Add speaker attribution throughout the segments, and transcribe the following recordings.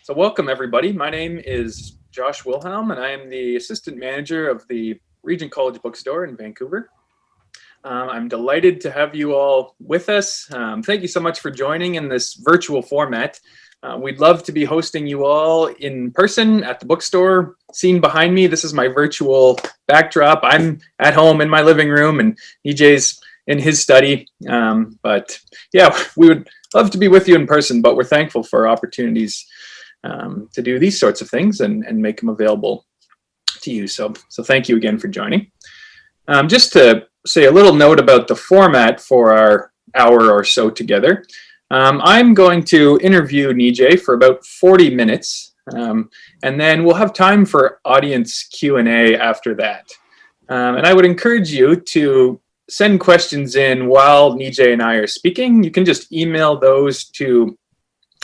Speaker 1: So welcome everybody. My name is Josh Wilhelm and I am the assistant manager of the Regent College Bookstore in Vancouver. I'm delighted to have you all with us. Thank you so much for joining in this virtual format. We'd love to be hosting you all in person at the bookstore. Seen behind me, this is my virtual backdrop. I'm at home in my living room and Nijay's in his study. But yeah, we would love to be with you in person, but we're thankful for opportunities to do these sorts of things and make them available to you. So thank you again for joining. Just to say a little note about the format for our hour or so together. I'm going to interview Nijay for about 40 minutes, and then we'll have time for audience Q&A after that. And I would encourage you to send questions in while Nijay and I are speaking. You can just email those to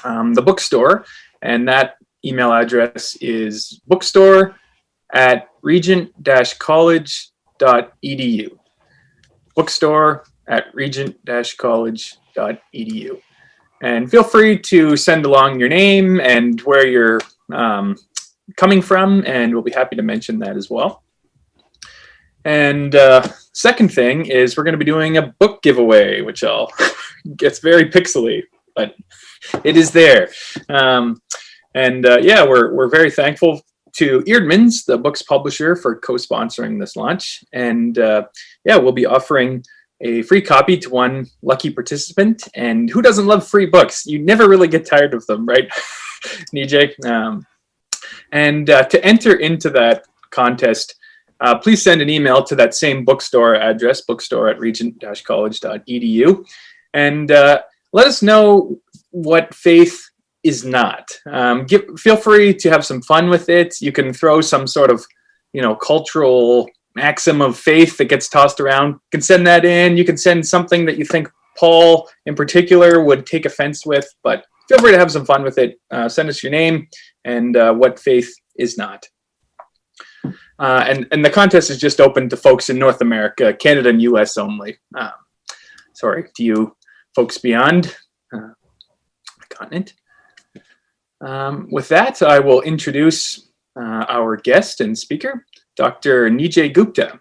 Speaker 1: the bookstore, and that email address is bookstore@regent-college.edu. bookstore@regent-college.edu. And feel free to send along your name and where you're coming from, and we'll be happy to mention that as well. And second thing is we're going to be doing a book giveaway, which gets very pixely, but it is there. Yeah, we're very thankful to Eerdmans, the book's publisher, for co-sponsoring this launch. And yeah, we'll be offering a free copy to one lucky participant. And who doesn't love free books? You never really get tired of them, right, Nijay? To enter into that contest, please send an email to that same bookstore address, bookstore@regent-college.edu, and let us know what faith is not. Feel free to have some fun with it. You can throw some sort of, cultural maxim of faith that gets tossed around. You can send that in. You can send something that you think Paul in particular would take offense with, but feel free to have some fun with it. Send us your name and what faith is not. And the contest is just open to folks in North America, Canada, and US only. Sorry, to you folks beyond the continent. With that, I will introduce our guest and speaker, Dr. Nije Gupta.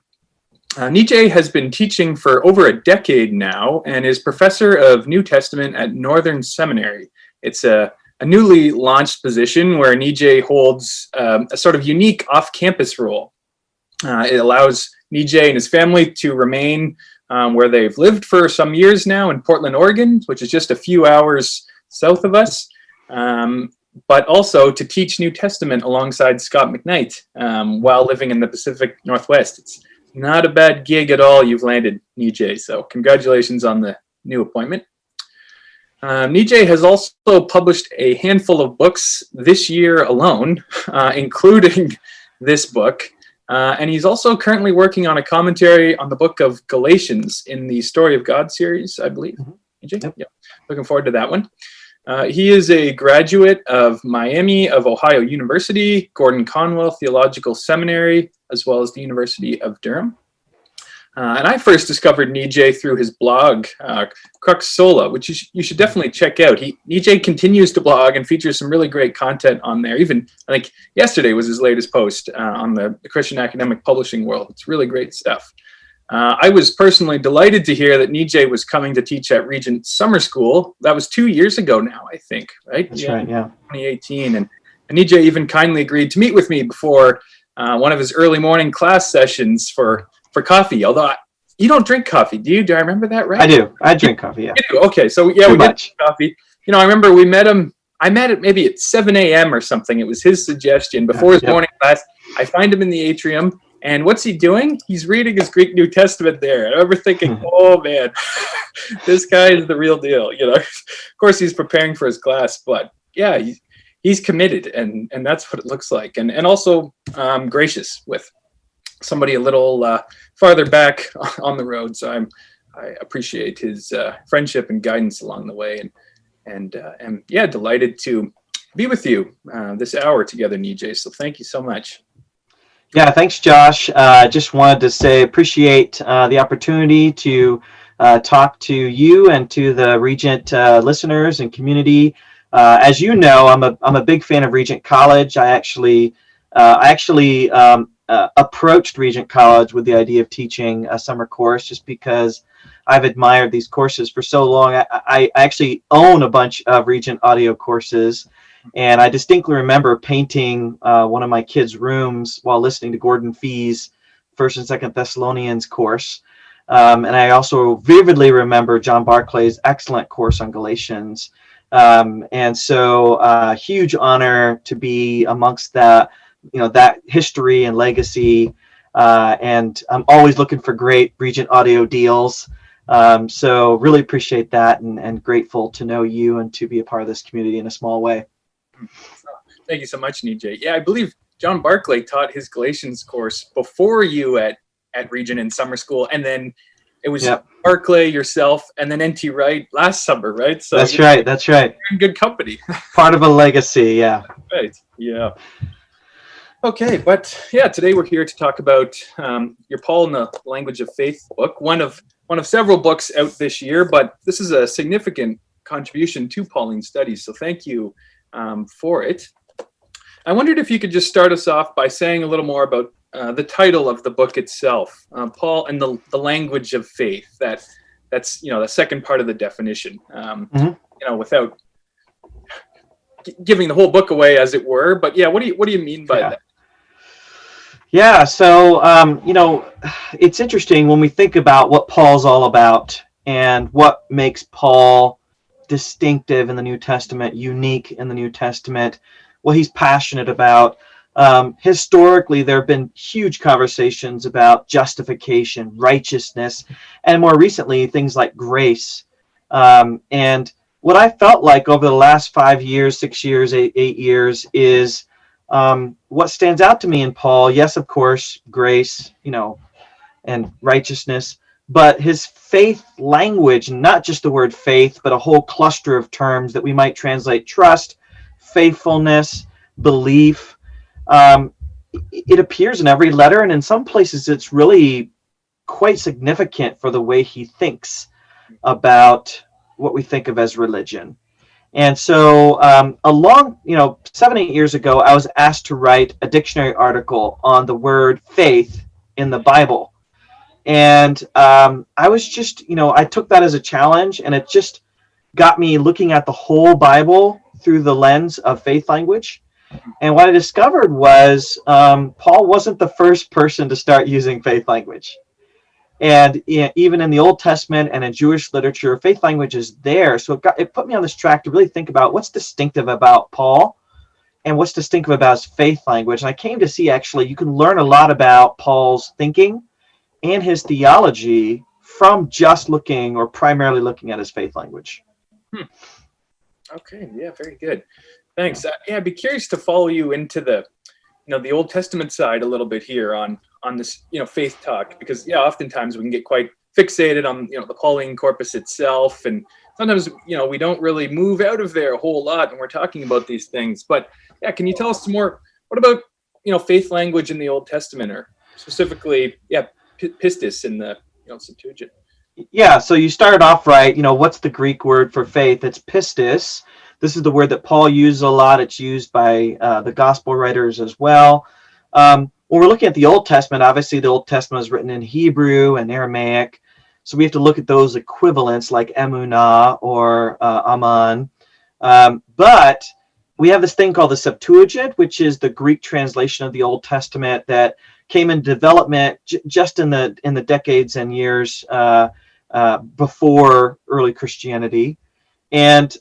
Speaker 1: Nijay has been teaching for over a decade now and is professor of New Testament at Northern Seminary. It's a newly launched position where Nijay holds a sort of unique off-campus role. It allows Nijay and his family to remain where they've lived for some years now in Portland, Oregon, which is just a few hours south of us, but also to teach New Testament alongside Scott McKnight while living in the Pacific Northwest. It's not a bad gig at all you've landed, Nijay, so congratulations on the new appointment. Nijay has also published a handful of books this year alone, including this book. And he's also currently working on a commentary on the book of Galatians in the Story of God series, I believe. Nijay? Yep. Yeah. Looking forward to that one. He is a graduate of Miami of Ohio University, Gordon Conwell Theological Seminary, as well as the University of Durham. And I first discovered Nijay through his blog, Crux Sola, which you should definitely check out. Nijay continues to blog and features some really great content on there. Even, I think, yesterday was his latest post on the Christian academic publishing world. It's really great stuff. I was personally delighted to hear that Nijay was coming to teach at Regent Summer School. That was 2 years ago now, I think, right?
Speaker 2: That's right, yeah.
Speaker 1: 2018. And Nijay even kindly agreed to meet with me before one of his early morning class sessions for coffee, although you don't drink coffee, do you? Do I remember that right?
Speaker 2: I do. I drink coffee, yeah.
Speaker 1: You do? Okay, so yeah, we did coffee. I remember we met him, I met it maybe at 7 a.m. or something. It was his suggestion before his morning class. I find him in the atrium, and what's he doing? He's reading his Greek New Testament there. I remember thinking, oh man, this guy is the real deal. Of course he's preparing for his class, but yeah, he's committed, and that's what it looks like. And also gracious with somebody a little farther back on the road. So I appreciate his friendship and guidance along the way, and yeah, delighted to be with you this hour together, Nijay. So thank you so much.
Speaker 2: Yeah, thanks, Josh. Just wanted to say appreciate the opportunity to talk to you and to the Regent listeners and community As you know, I'm a big fan of Regent College. I actually approached Regent College with the idea of teaching a summer course just because I've admired these courses for so long. I actually own a bunch of Regent audio courses, and I distinctly remember painting one of my kids' rooms while listening to Gordon Fee's First and Second Thessalonians course. And I also vividly remember John Barclay's excellent course on Galatians. And so huge honor to be amongst that, that history and legacy. And I'm always looking for great Regent audio deals. So really appreciate that, and grateful to know you and to be a part of this community in a small way.
Speaker 1: Thank you so much, Nijay. Yeah, I believe John Barclay taught his Galatians course before you at Regent in summer school, and then it was Barclay, yourself, and then NT Wright last summer, right? So
Speaker 2: that's right. You're
Speaker 1: in good company.
Speaker 2: Part of a legacy, yeah.
Speaker 1: Right. Yeah. Okay, but yeah, today we're here to talk about your Paul in the Language of Faith book, one of several books out this year, but this is a significant contribution to Pauline studies, so thank you for it. I wondered if you could just start us off by saying a little more about the title of the book itself, Paul and the Language of Faith. That's the second part of the definition. Without giving the whole book away, as it were. But yeah, what do you mean by that?
Speaker 2: Yeah, so it's interesting when we think about what Paul's all about and what makes Paul distinctive in the New Testament, unique in the New Testament, what he's passionate about. Historically, there have been huge conversations about justification, righteousness, and more recently, things like grace. And what I felt like over the last 5 years, 6 years, 8 years is what stands out to me in Paul. Yes, of course, grace, and righteousness, but his faith language, not just the word faith, but a whole cluster of terms that we might translate trust, faithfulness, belief. It appears in every letter, and in some places it's really quite significant for the way he thinks about what we think of as religion. And so 7-8 years ago, I was asked to write a dictionary article on the word faith in the Bible. And I was just, I took that as a challenge, and it just got me looking at the whole Bible through the lens of faith language. And what I discovered was Paul wasn't the first person to start using faith language. And even in the Old Testament and in Jewish literature, faith language is there. So it put me on this track to really think about what's distinctive about Paul and what's distinctive about his faith language. And I came to see, actually, you can learn a lot about Paul's thinking and his theology from just looking, or primarily looking, at his faith language.
Speaker 1: Okay, yeah, very good. Thanks. I'd be curious to follow you into the Old Testament side a little bit here on this, faith talk, because oftentimes we can get quite fixated on, the Pauline corpus itself, and sometimes, we don't really move out of there a whole lot when we're talking about these things. But can you tell us some more? What about, faith language in the Old Testament, or specifically, pistis in the Septuagint? Yeah,
Speaker 2: so you started off right. What's the Greek word for faith? It's pistis. This is the word that Paul uses a lot. It's used by the gospel writers as well. When we're looking at the Old Testament, obviously the Old Testament is written in Hebrew and Aramaic. So we have to look at those equivalents like emunah or aman. But we have this thing called the Septuagint, which is the Greek translation of the Old Testament that came into development just in the decades and years before early Christianity. And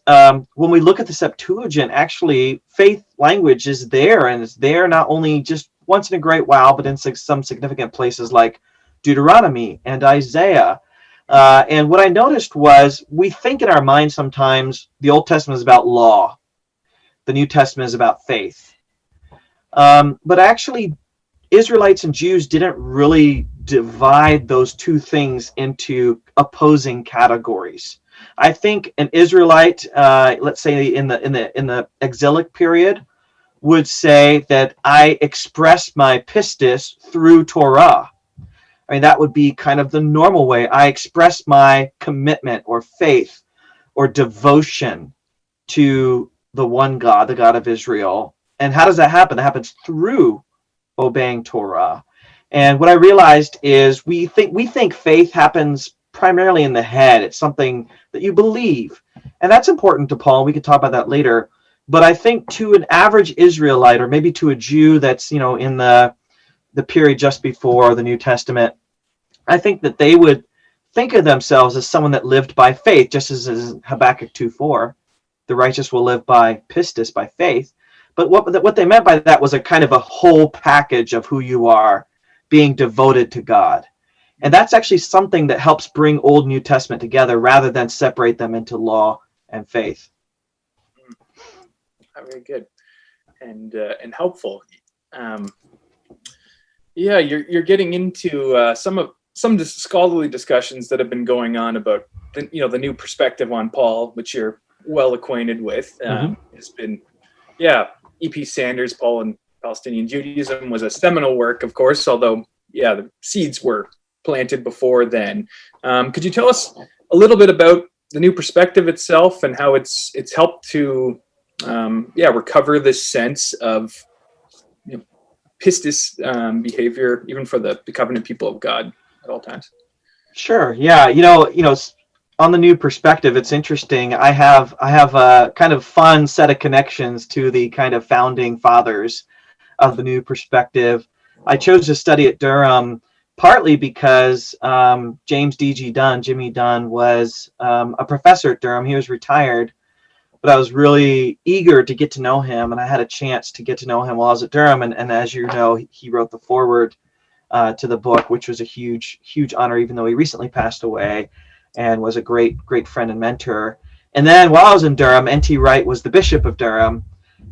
Speaker 2: when we look at the Septuagint, actually, faith language is there, and it's there not only just once in a great while, but in some significant places like Deuteronomy and Isaiah. And what I noticed was, we think in our mind sometimes the Old Testament is about law, the New Testament is about faith. But actually, Israelites and Jews didn't really divide those two things into opposing categories. I think an Israelite, let's say in the exilic period, would say that I express my pistis through Torah. I mean, that would be kind of the normal way. I express my commitment or faith or devotion to the one God, the God of Israel. And how does that happen? That happens through obeying Torah. And what I realized is we think faith happens primarily in the head. It's something that you believe. And that's important to Paul. We could talk about that later. But I think to an average Israelite, or maybe to a Jew that's, in the period just before the New Testament, I think that they would think of themselves as someone that lived by faith, just as in Habakkuk 2:4, the righteous will live by pistis, by faith. But what they meant by that was a kind of a whole package of who you are, being devoted to God. And that's actually something that helps bring Old and New Testament together rather than separate them into law and faith.
Speaker 1: Very good and helpful. Yeah, you're getting into some scholarly discussions that have been going on about the new perspective on Paul, which you're well acquainted with. It's been, E.P. Sanders, Paul and Palestinian Judaism was a seminal work, of course, although, the seeds were planted before then. Could you tell us a little bit about the new perspective itself and how it's helped to, recover this sense of pistis behavior, even for the covenant people of God at all times?
Speaker 2: Sure. Yeah. On the new perspective, it's interesting. I have a kind of fun set of connections to the kind of founding fathers of the new perspective. I chose to study at Durham partly because James D.G. Dunn, Jimmy Dunn, was a professor at Durham. He was retired, but I was really eager to get to know him, and I had a chance to get to know him while I was at Durham. And as you know, he wrote the foreword to the book, which was a huge, huge honor, even though he recently passed away, and was a great, great friend and mentor. And then while I was in Durham, N.T. Wright was the bishop of Durham.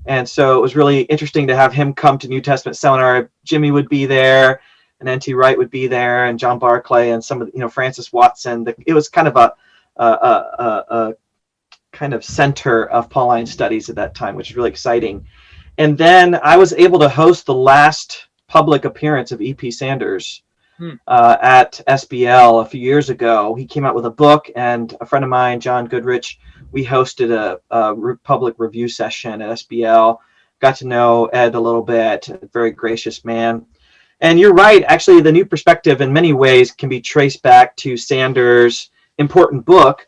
Speaker 2: And so it was really interesting to have him come to New Testament seminar. Jimmy would be there, and N.T. Wright would be there, and John Barclay, and some of Francis Watson. It was kind of a kind of center of Pauline studies at that time, which is really exciting. And then I was able to host the last public appearance of E.P. Sanders at SBL a few years ago. He came out with a book, and a friend of mine, John Goodrich, we hosted a public review session at SBL. Got to know Ed a little bit, a very gracious man. And you're right, actually, the new perspective in many ways can be traced back to Sanders' important book,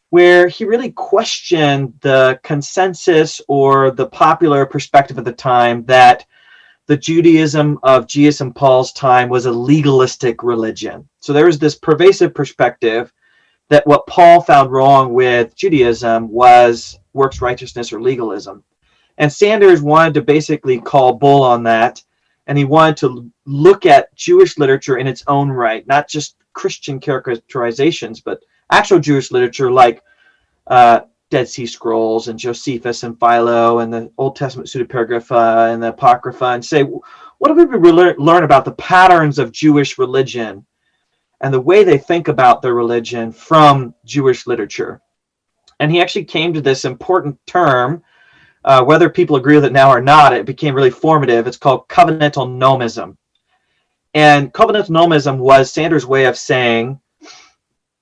Speaker 2: where he really questioned the consensus or the popular perspective at the time that the Judaism of Jesus and Paul's time was a legalistic religion. So there was this pervasive perspective that what Paul found wrong with Judaism was works righteousness or legalism. And Sanders wanted to basically call bull on that, and he wanted to look at Jewish literature in its own right, not just Christian characterizations, but actual Jewish literature like Dead Sea Scrolls and Josephus and Philo and the Old Testament Pseudepigrapha and the Apocrypha, and say, what do we learn about the patterns of Jewish religion and the way they think about their religion from Jewish literature? And he actually came to this important term, whether people agree with it now or not, it became really formative. It's called Covenantal Gnomism. And Covenantal Gnomism was Sanders' way of saying,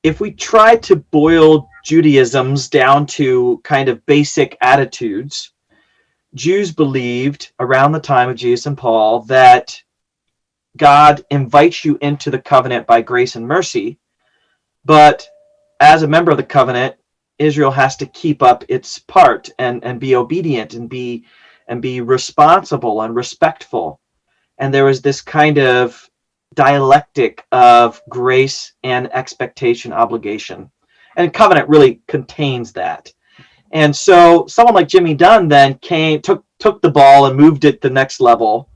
Speaker 2: if we try to boil Judaisms down to kind of basic attitudes, Jews believed around the time of Jesus and Paul that God invites you into the covenant by grace and mercy, but as a member of the covenant, Israel has to keep up its part and be obedient and be responsible and respectful. And there was this kind of dialectic of grace and expectation, obligation. And covenant really contains that. And so someone like Jimmy Dunn then took the ball and moved it the next level,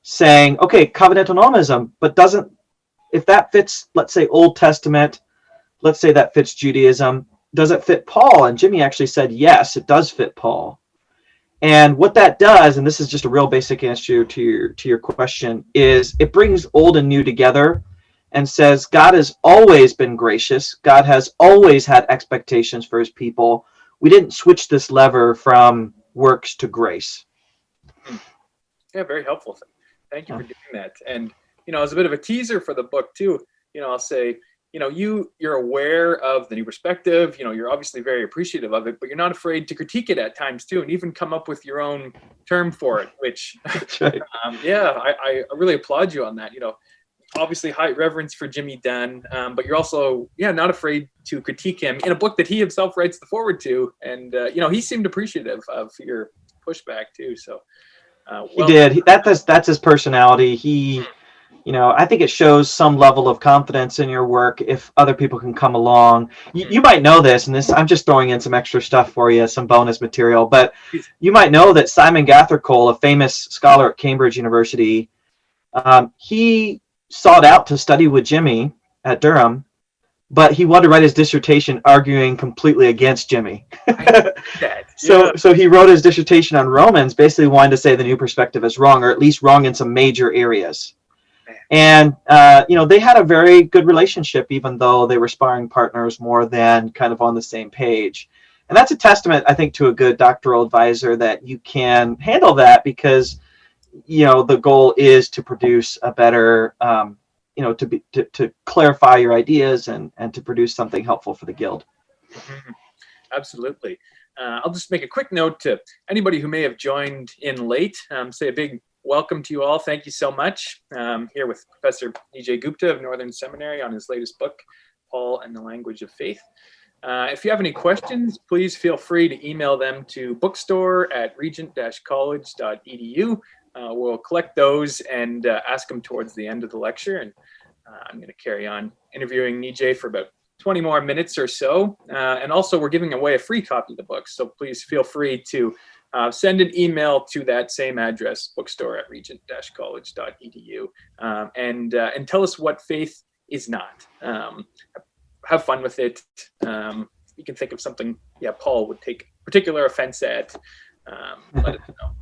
Speaker 2: saying, okay, covenantal gnomism, but if that fits, let's say, Old Testament, let's say that fits Judaism, does it fit Paul? And Jimmy actually said, yes, it does fit Paul. And what that does, and this is just a real basic answer to your question, is it brings old and new together and says God has always been gracious. God has always had expectations for his people. We didn't switch this lever from works to grace.
Speaker 1: Yeah, very helpful. Thank you for doing that. And, as a bit of a teaser for the book too, I'll say, you're aware of the new perspective. You're obviously very appreciative of it, but you're not afraid to critique it at times too, and even come up with your own term for it. Which,
Speaker 2: That's right.
Speaker 1: I really applaud you on that. Obviously high reverence for Jimmy Dunn, but you're also not afraid to critique him in a book that he himself writes the forward to, and he seemed appreciative of your pushback too. So
Speaker 2: he did. That's his personality. He. I think it shows some level of confidence in your work if other people can come along. You might know this, and I'm just throwing in some extra stuff for you, some bonus material, but you might know that Simon Gathercole, a famous scholar at Cambridge University, he sought out to study with Jimmy at Durham, but he wanted to write his dissertation arguing completely against Jimmy. So he wrote his dissertation on Romans, basically wanting to say the new perspective is wrong, or at least wrong in some major areas. And, they had a very good relationship, even though they were sparring partners more than kind of on the same page. And that's a testament, I think, to a good doctoral advisor, that you can handle that because, the goal is to produce a better, to clarify your ideas and to produce something helpful for the guild.
Speaker 1: Mm-hmm. Absolutely. I'll just make a quick note to anybody who may have joined in late, say a big welcome to you all. Thank you so much. Here with Professor Nije Gupta of Northern Seminary on his latest book, Paul and the Language of Faith. If you have any questions, please feel free to email them to bookstore@regent-college.edu. We'll collect those and ask them towards the end of the lecture. And I'm going to carry on interviewing Nijay for about 20 more minutes or so. And also, we're giving away a free copy of the book. So please feel free to send an email to that same address, bookstore@regent-college.edu, and tell us what faith is not. Have fun with it. You can think of something, Paul would take particular offense at. Let it know.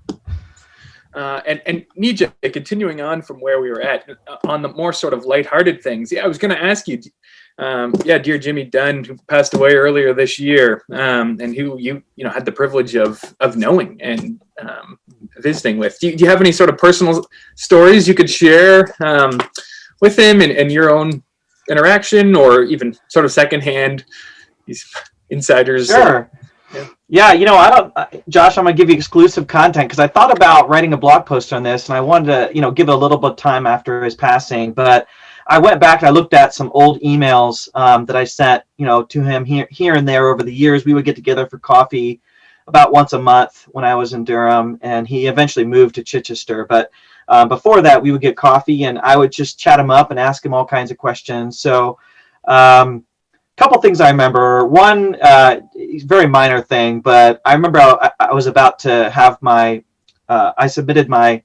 Speaker 1: And Nijay, continuing on from where we were at, on the more sort of lighthearted things. I was going to ask you, dear Jimmy Dunn, who passed away earlier this year, and who you had the privilege of knowing and visiting with. Do you have any sort of personal stories you could share with him and your own interaction, or even sort of secondhand, these insiders?
Speaker 2: Sure. Josh, I'm going to give you exclusive content because I thought about writing a blog post on this, and I wanted to, give it a little bit of time after his passing. But I went back and I looked at some old emails that I sent, to him here and there over the years. We would get together for coffee about once a month when I was in Durham, and he eventually moved to Chichester. But before that, we would get coffee, and I would just chat him up and ask him all kinds of questions. So couple things I remember. One, very minor thing, but I remember I was about to have I submitted my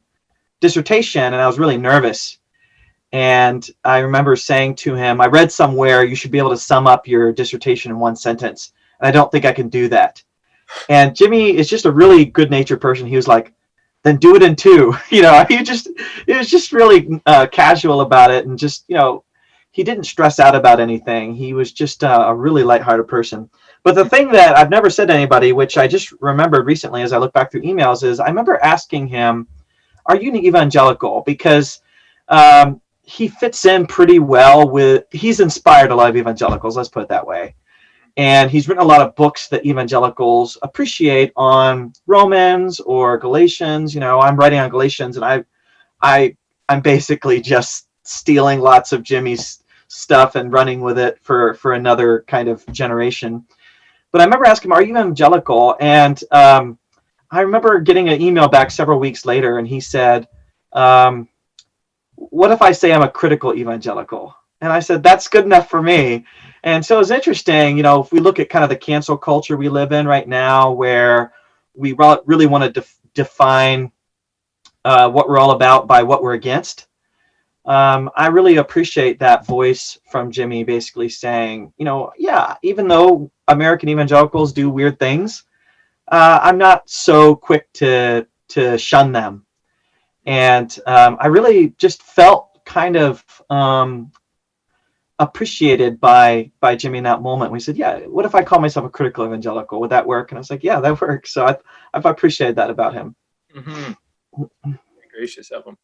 Speaker 2: dissertation, and I was really nervous. And I remember saying to him, I read somewhere you should be able to sum up your dissertation in one sentence, and I don't think I can do that. And Jimmy is just a really good-natured person. He was like, then do it in two. He was just really casual about it, and just, he didn't stress out about anything. He was just a really lighthearted person. But the thing that I've never said to anybody, which I just remembered recently as I look back through emails, is I remember asking him, are you an evangelical? Because he fits in pretty well he's inspired a lot of evangelicals, let's put it that way. And he's written a lot of books that evangelicals appreciate on Romans or Galatians. I'm writing on Galatians, and I'm basically just stealing lots of Jimmy's stuff and running with it for another kind of generation. But I remember asking him, are you evangelical? And I remember getting an email back several weeks later, and he said, what if I say I'm a critical evangelical? And I said, that's good enough for me. And so it's interesting, if we look at kind of the cancel culture we live in right now, where we really want to define what we're all about by what we're against. I really appreciate that voice from Jimmy, basically saying, even though American evangelicals do weird things, I'm not so quick to shun them. And I really just felt kind of appreciated by Jimmy in that moment. We said, what if I call myself a critical evangelical? Would that work? And I was like, yeah, that works. So I've appreciated that about him.
Speaker 1: Mm-hmm. Gracious of him.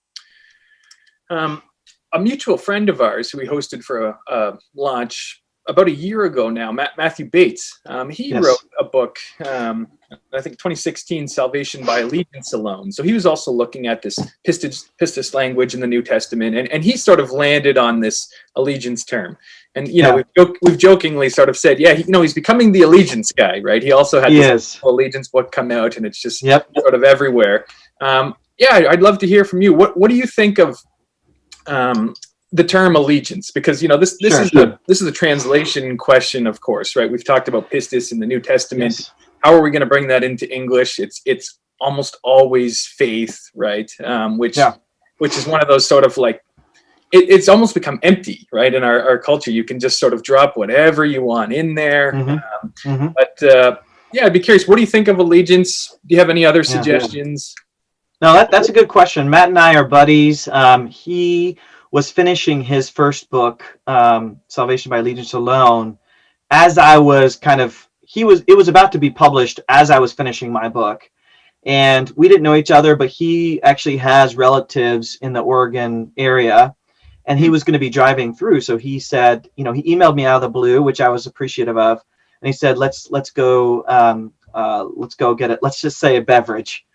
Speaker 1: a mutual friend of ours who we hosted for a launch about a year ago now, Matthew Bates. He
Speaker 2: Yes.
Speaker 1: wrote a book, I think 2016, Salvation by Allegiance Alone. So he was also looking at this pistis language in the New Testament, and he sort of landed on this allegiance term. And, we've jokingly sort of said, yeah, he's becoming the allegiance guy, right? He also had this allegiance book come out, and it's just sort of everywhere. I'd love to hear from you. What do you think of the term allegiance? Because this is a translation question, of course, right? We've talked about pistis in the New Testament. Yes. How are we going to bring that into English? It's almost always faith, right? Which is one of those sort of like, it's almost become empty, right? In our culture, you can just sort of drop whatever you want in there. But I'd be curious, what do you think of allegiance? Do you have any other suggestions?
Speaker 2: No, that's a good question. Matt and I are buddies. He was finishing his first book, Salvation by Allegiance Alone, as I was it was about to be published as I was finishing my book. And we didn't know each other, but he actually has relatives in the Oregon area, and he was going to be driving through. So he said, he emailed me out of the blue, which I was appreciative of. And he said, let's go get it. Let's just say a beverage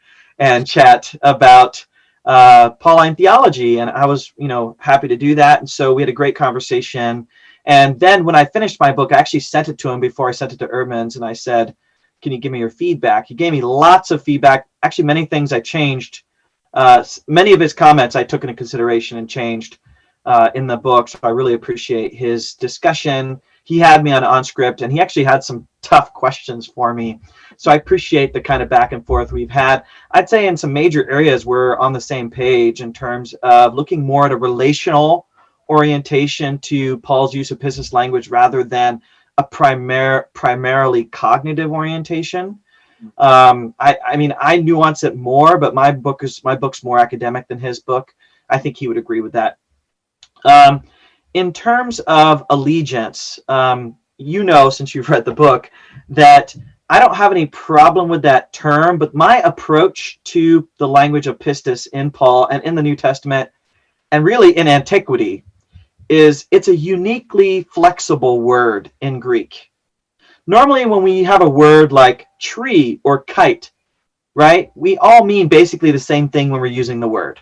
Speaker 2: and chat about Pauline theology. And I was, happy to do that. And so we had a great conversation. And then when I finished my book, I actually sent it to him before I sent it to Erdman's. And I said, can you give me your feedback? He gave me lots of feedback. Actually, many things I changed. Many of his comments I took into consideration and changed in the book. So I really appreciate his discussion. He had me on script, and he actually had some tough questions for me. So I appreciate the kind of back and forth we've had. I'd say in some major areas, we're on the same page in terms of looking more at a relational orientation to Paul's use of pistis language rather than a primarily cognitive orientation. I nuance it more, but my book's more academic than his book. I think he would agree with that. In terms of allegiance, since you've read the book, that I don't have any problem with that term, but my approach to the language of pistis in Paul and in the New Testament, and really in antiquity, is it's a uniquely flexible word in Greek. Normally, when we have a word like tree or kite, right, we all mean basically the same thing when we're using the word.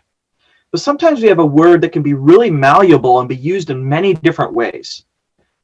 Speaker 2: But sometimes we have a word that can be really malleable and be used in many different ways.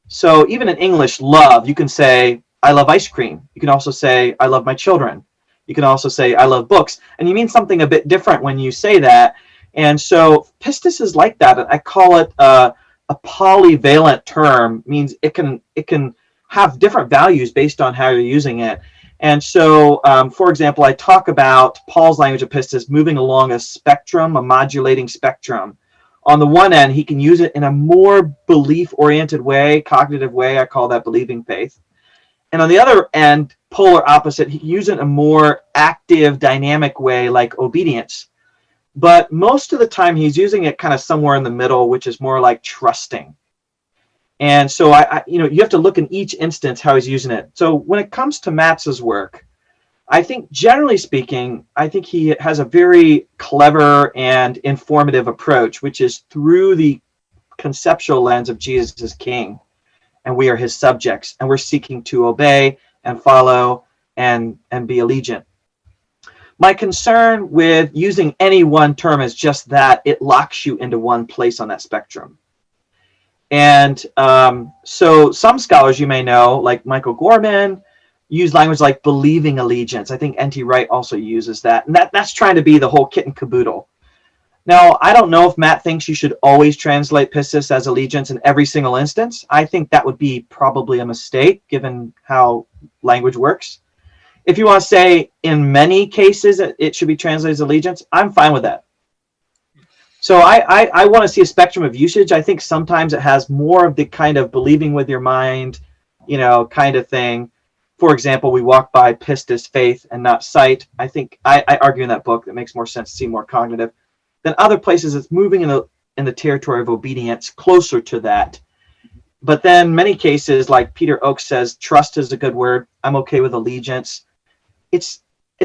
Speaker 2: So even in English, love, you can say, I love ice cream. You can also say, I love my children. You can also say, I love books. And you mean something a bit different when you say that. And so pistis is like that. I call it a polyvalent term, means it can have different values based on how you're using it. And so, for example, I talk about Paul's language of pistis moving along a spectrum, a modulating spectrum. On the one end, he can use it in a more belief-oriented way, cognitive way. I call that believing faith. And on the other end, polar opposite, he can use it in a more active, dynamic way, like obedience. But most of the time, he's using it kind of somewhere in the middle, which is more like trusting. And so, you have to look in each instance how he's using it. So when it comes to Matz's work, I think, generally speaking, I think he has a very clever and informative approach, which is through the conceptual lens of Jesus as King, and we are his subjects, and we're seeking to obey and follow and be allegiant. My concern with using any one term is just that it locks you into one place on that spectrum. And so some scholars you may know, like Michael Gorman, use language like believing allegiance. I think N.T. Wright also uses that. And that's trying to be the whole kit and caboodle. Now, I don't know if Matt thinks you should always translate pistis as allegiance in every single instance. I think that would be probably a mistake, given how language works. If you want to say in many cases it should be translated as allegiance, I'm fine with that. So I want to see a spectrum of usage. I think sometimes it has more of the kind of believing with your mind, kind of thing. For example, we walk by pistis, faith, and not sight. I think I argue in that book that makes more sense to see more cognitive. Then other places it's moving in the territory of obedience, closer to that. But then many cases, like Peter Oakes says, trust is a good word. I'm okay with allegiance. It's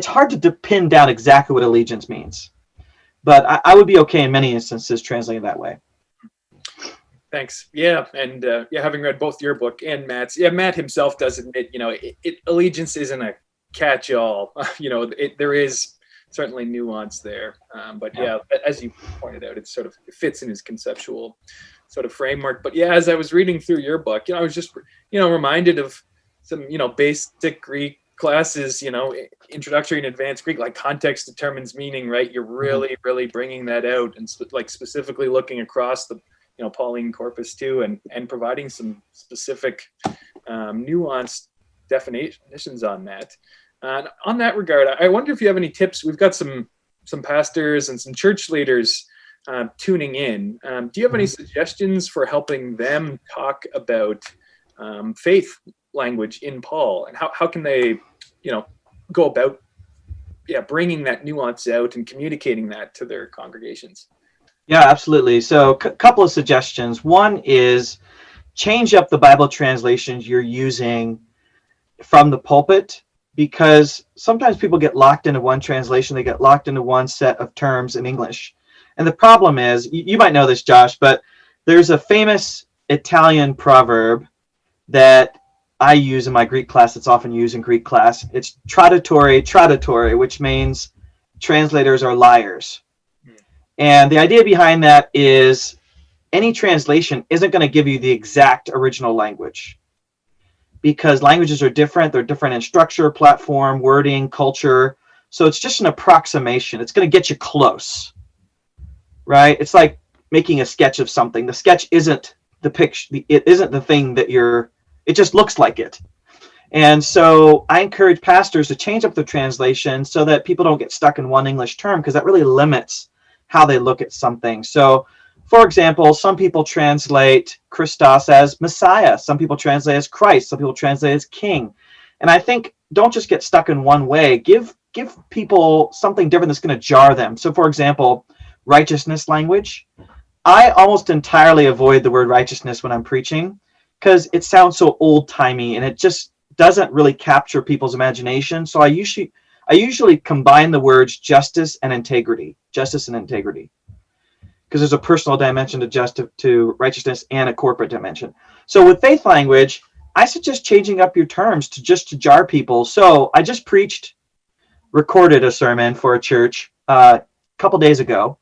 Speaker 2: hard to pin down exactly what allegiance means. But I would be okay in many instances translating that way.
Speaker 1: Thanks. Yeah, and having read both your book and Matt's, Matt himself does admit, allegiance isn't a catch-all. There is certainly nuance there. But as you pointed out, it fits in his conceptual sort of framework. But as I was reading through your book, I was just, reminded of some, basic Greek classes, introductory and advanced Greek, like context determines meaning, right? You're really, really bringing that out and specifically looking across the, Pauline corpus too, and providing some specific nuanced definitions on that. And on that regard, I wonder if you have any tips. We've got some pastors and some church leaders tuning in. Do you have any suggestions for helping them talk about faith language in Paul, and how can they, go about bringing that nuance out and communicating that to their congregations?
Speaker 2: Yeah, absolutely. So a couple of suggestions. One is change up the Bible translations you're using from the pulpit, because sometimes people get locked into one translation, they get locked into one set of terms in English. And the problem is, you might know this, Josh, but there's a famous Italian proverb that I use in my Greek class. It's often used in Greek class. It's traditore, which means translators are liars. And the idea behind that is any translation isn't going to give you the exact original language, because languages are different. They're different in structure, platform, wording, culture. So it's just an approximation. It's going to get you close, right? It's like making a sketch of something. The sketch isn't the picture. It isn't the thing that it just looks like it. And so I encourage pastors to change up the translation so that people don't get stuck in one English term, because that really limits how they look at something. So, for example, some people translate Christos as Messiah. Some people translate as Christ. Some people translate as King. And I think don't just get stuck in one way. Give people something different that's going to jar them. So, for example, righteousness language. I almost entirely avoid the word righteousness when I'm preaching, because it sounds so old-timey and it just doesn't really capture people's imagination. So I usually combine the words justice and integrity, because there's a personal dimension to righteousness and a corporate dimension. So with faith language, I suggest changing up your terms to jar people. So I just recorded a sermon for a church a couple days ago,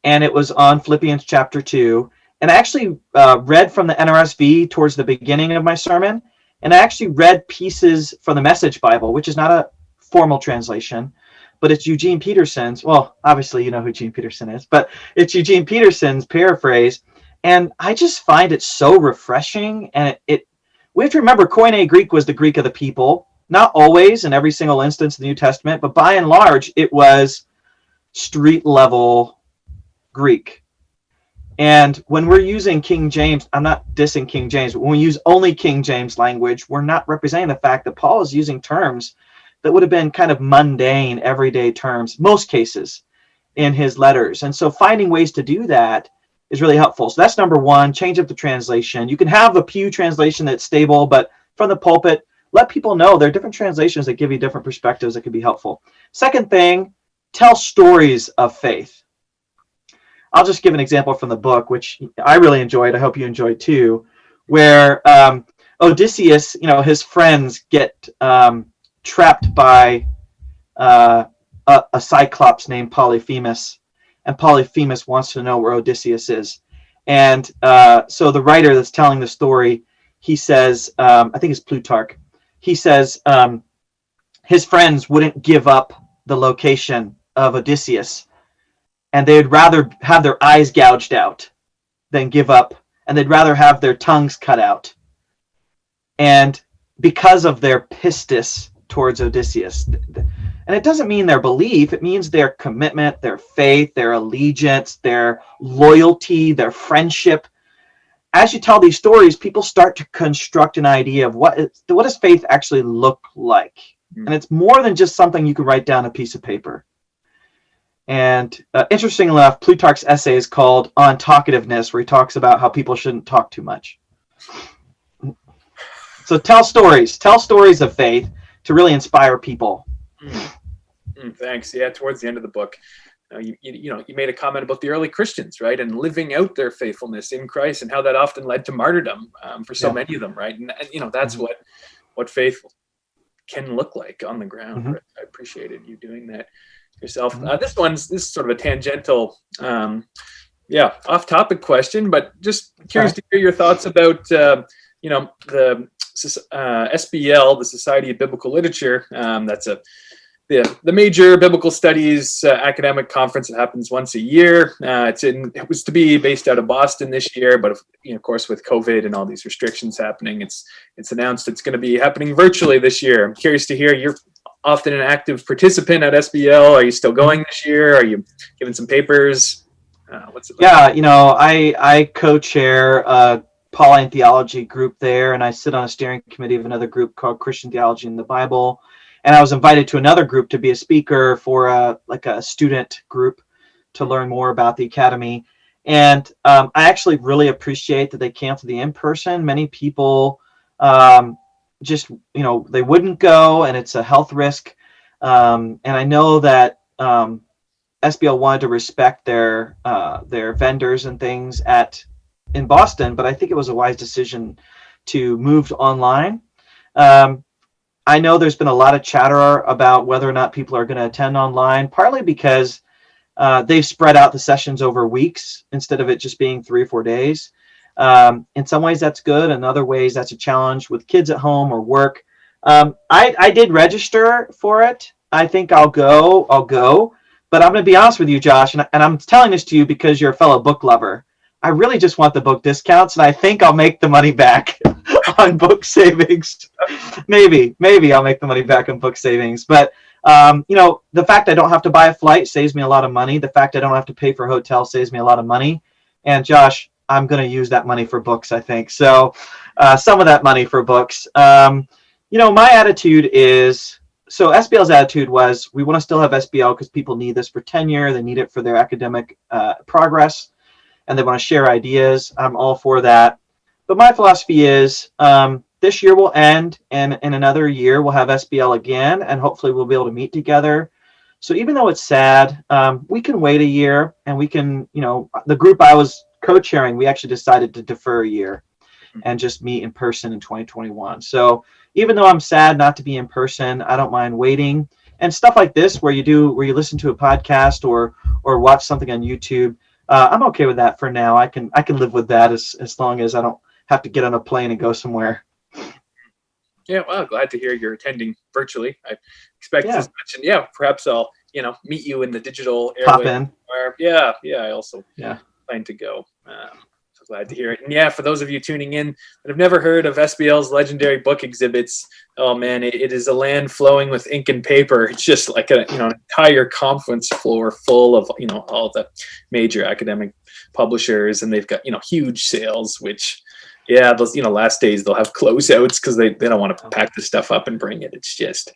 Speaker 2: and it was on Philippians chapter 2. And I actually read from the NRSV towards the beginning of my sermon, and I actually read pieces from the Message Bible, which is not a formal translation, but it's Eugene Peterson's. Well, obviously you know who Eugene Peterson is, but it's Eugene Peterson's paraphrase, and I just find it so refreshing. And we have to remember, Koine Greek was the Greek of the people, not always in every single instance in the New Testament, but by and large it was street level Greek. And when we're using King James, I'm not dissing King James, but when we use only King James language, we're not representing the fact that Paul is using terms that would have been kind of mundane, everyday terms, most cases, in his letters. And so finding ways to do that is really helpful. So that's number one, change up the translation. You can have a Pew translation that's stable, but from the pulpit, let people know there are different translations that give you different perspectives that can be helpful. Second thing, tell stories of faith. I'll just give an example from the book, which I really enjoyed. I hope you enjoyed too, where Odysseus, his friends get trapped by a cyclops named Polyphemus, and Polyphemus wants to know where Odysseus is. And so the writer that's telling the story, he says, I think it's Plutarch, he says his friends wouldn't give up the location of Odysseus, and they'd rather have their eyes gouged out than give up, and they'd rather have their tongues cut out. And because of their pistis towards Odysseus. And it doesn't mean their belief, it means their commitment, their faith, their allegiance, their loyalty, their friendship. As you tell these stories, people start to construct an idea of what does faith actually look like. And it's more than just something you can write down on a piece of paper. And interestingly enough, Plutarch's essay is called On Talkativeness, where he talks about how people shouldn't talk too much. So tell stories of faith to really inspire people.
Speaker 1: Thanks. Yeah, towards the end of the book, You made a comment about the early Christians, right, and living out their faithfulness in Christ, and how that often led to martyrdom for so many of them, right? And that's what faith can look like on the ground.
Speaker 2: Mm-hmm.
Speaker 1: Right? I appreciated you doing that yourself. This is sort of a tangential, off-topic question, but just curious to hear your thoughts about the SBL, the Society of Biblical Literature. That's the major biblical studies academic conference that happens once a year. It was to be based out of Boston this year, but of course with COVID and all these restrictions happening, it's announced it's going to be happening virtually this year. I'm curious to hear, you're often an active participant at SBL. Are you still going this year? Are you giving some papers? What's it like?
Speaker 2: Yeah, I co-chair a Pauline theology group there, and I sit on a steering committee of another group called Christian Theology in the Bible. And I was invited to another group to be a speaker for a student group to learn more about the academy. And I actually really appreciate that they cancel the in-person. Many people just, they wouldn't go, and it's a health risk. And I know that SBL wanted to respect their vendors and things in Boston, but I think it was a wise decision to move to online. I know there's been a lot of chatter about whether or not people are going to attend online, partly because they've spread out the sessions over weeks instead of it just being 3 or 4 days. In some ways that's good. In other ways that's a challenge with kids at home or work. I did register for it. I think I'll go, but I'm going to be honest with you, Josh, and I'm telling this to you because you're a fellow book lover. I really just want the book discounts, and I think I'll make the money back on book savings. Maybe I'll make the money back on book savings. But, the fact I don't have to buy a flight saves me a lot of money. The fact I don't have to pay for a hotel saves me a lot of money. And Josh, I'm going to use that money for books, I think. So some of that money for books. My attitude is, so SBL's attitude was, we want to still have SBL because people need this for tenure. They need it for their academic progress, and they want to share ideas. I'm all for that. But my philosophy is this year will end, and in another year we'll have SBL again, and hopefully we'll be able to meet together. So even though it's sad, we can wait a year, and we can, the group I was co-chairing, we actually decided to defer a year and just meet in person in 2021. So even though I'm sad not to be in person, I don't mind waiting. And stuff like this, where you listen to a podcast or watch something on YouTube, I'm okay with that for now. I can live with that as long as I don't have to get on a plane and go somewhere.
Speaker 1: Yeah, well, glad to hear you're attending virtually. I expect as much, and perhaps I'll meet you in the digital
Speaker 2: Pop in.
Speaker 1: I also plan to go. So glad to hear it. And for those of you tuning in that have never heard of SBL's legendary book exhibits, oh man, it is a land flowing with ink and paper. It's just like an entire conference floor full of all the major academic publishers, and they've got huge sales, which those last days they'll have closeouts because they don't want to pack the stuff up and bring it. It's just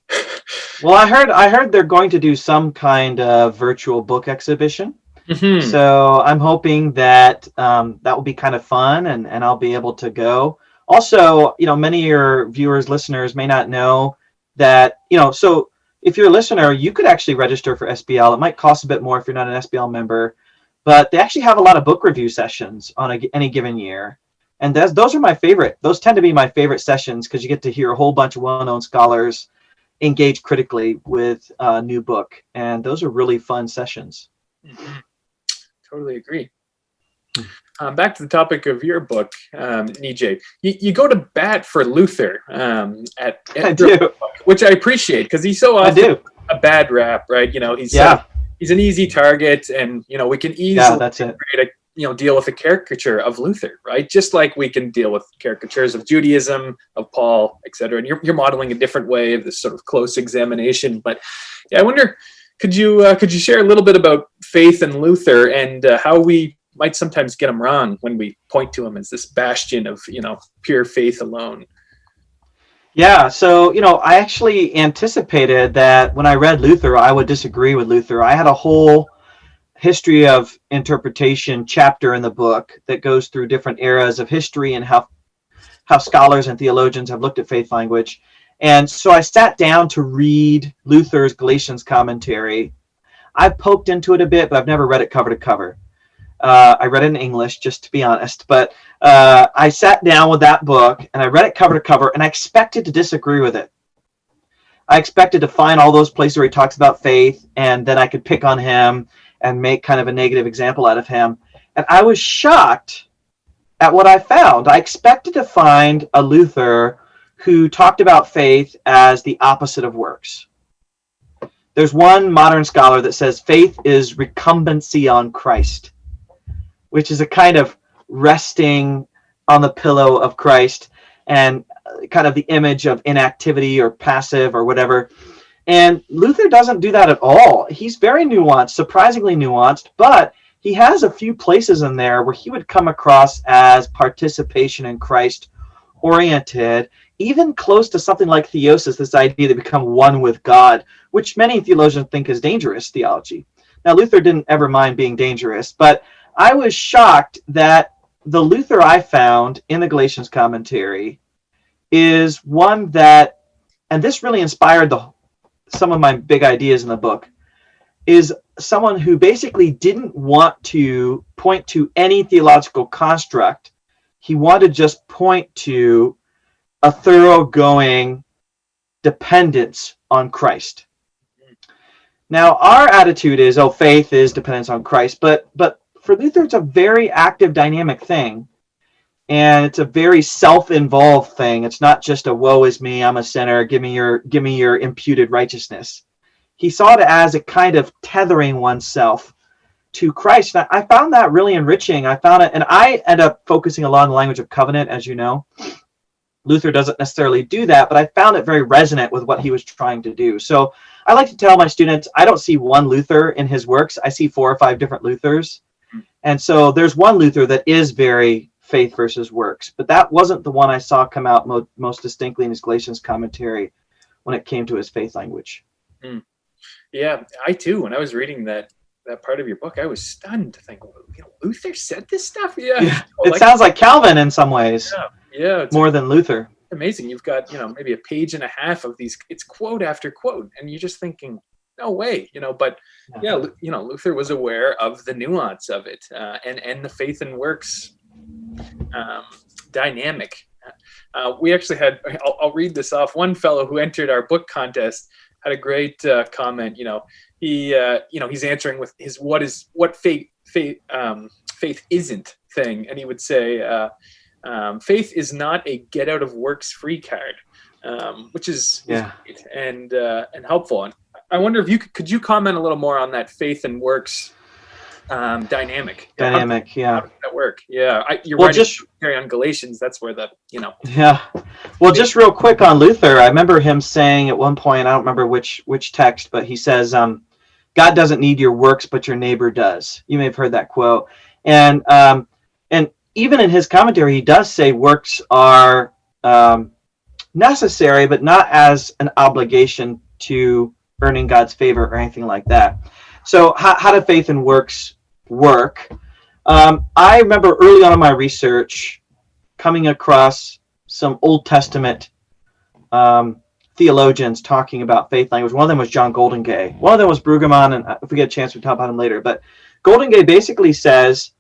Speaker 2: well, I heard they're going to do some kind of virtual book exhibition. Mm-hmm. So I'm hoping that that will be kind of fun, and I'll be able to go. Also, many of your viewers, listeners may not know that, so if you're a listener, you could actually register for SBL. It might cost a bit more if you're not an SBL member, but they actually have a lot of book review sessions on any given year. And those are my favorite. Those tend to be my favorite sessions because you get to hear a whole bunch of well-known scholars engage critically with a new book. And those are really fun sessions.
Speaker 1: Mm-hmm. Totally agree. Back to the topic of your book, Nijay. You go to bat for Luther at
Speaker 2: I do.
Speaker 1: Book, which I appreciate because he's so often a bad rap, right? He's an easy target, and we can easily create a deal with a caricature of Luther, right? Just like we can deal with caricatures of Judaism, of Paul, etc. And you're modeling a different way of this sort of close examination. But I wonder, could you share a little bit about faith and Luther and how we might sometimes get him wrong when we point to him as this bastion of pure faith alone?
Speaker 2: Yeah, so I actually anticipated that when I read Luther, I would disagree with Luther. I had a whole history of interpretation chapter in the book that goes through different eras of history and how scholars and theologians have looked at faith language. And so I sat down to read Luther's Galatians commentary. I've poked into it a bit, but I've never read it cover to cover. I read it in English, just to be honest, but I sat down with that book and I read it cover to cover, and I expected to disagree with it. I expected to find all those places where he talks about faith, and then I could pick on him and make kind of a negative example out of him. And I was shocked at what I found. I expected to find a Luther who talked about faith as the opposite of works. There's one modern scholar that says faith is recumbency on Christ, which is a kind of resting on the pillow of Christ and kind of the image of inactivity or passive or whatever. And Luther doesn't do that at all. He's very nuanced, surprisingly nuanced, but he has a few places in there where he would come across as participation in Christ oriented, even close to something like theosis, this idea to become one with God, which many theologians think is dangerous theology. Now, Luther didn't ever mind being dangerous, but I was shocked that the Luther I found in the Galatians commentary is one that, and this really inspired some of my big ideas in the book, is someone who basically didn't want to point to any theological construct. He wanted to just point to a thoroughgoing dependence on Christ. Now, our attitude is, faith is dependence on Christ, but for Luther, it's a very active, dynamic thing, and it's a very self-involved thing. It's not just a woe is me, I'm a sinner, give me your imputed righteousness. He saw it as a kind of tethering oneself to Christ. And I found that really enriching. I found it, and I end up focusing a lot on the language of covenant, as you know. Luther doesn't necessarily do that, but I found it very resonant with what he was trying to do. So I like to tell my students, I don't see one Luther in his works. I see 4 or 5 different Luthers. And so there's one Luther that is very faith versus works, but that wasn't the one I saw come out most distinctly in his Galatians commentary when it came to his faith language.
Speaker 1: Yeah, I too, when I was reading that part of your book, I was stunned to think, Luther said this stuff? Yeah.
Speaker 2: It sounds like Calvin in some ways.
Speaker 1: Yeah.
Speaker 2: More than Luther.
Speaker 1: Amazing. You've got, maybe a page and a half of these, it's quote after quote, and you're just thinking, no way, but Luther was aware of the nuance of it, and the faith and works dynamic. We actually had, I'll read this off. One fellow who entered our book contest had a great comment. He's answering with his what faith isn't thing, and he would say, faith is not a get out of works free card, which is great and helpful. And I wonder if could you comment a little more on that faith and works dynamic? How does that work? Yeah, you're right. Just carry on Galatians. That's where
Speaker 2: Yeah. Well, just real quick on Luther, I remember him saying at one point, I don't remember which text, but he says, "God doesn't need your works, but your neighbor does." You may have heard that quote, and even in his commentary, he does say works are necessary, but not as an obligation to earning God's favor or anything like that. So how do faith and works work? I remember early on in my research coming across some Old Testament theologians talking about faith language. One of them was John Goldingay. One of them was Brueggemann, and if we get a chance, we'll talk about him later. But Goldingay basically says,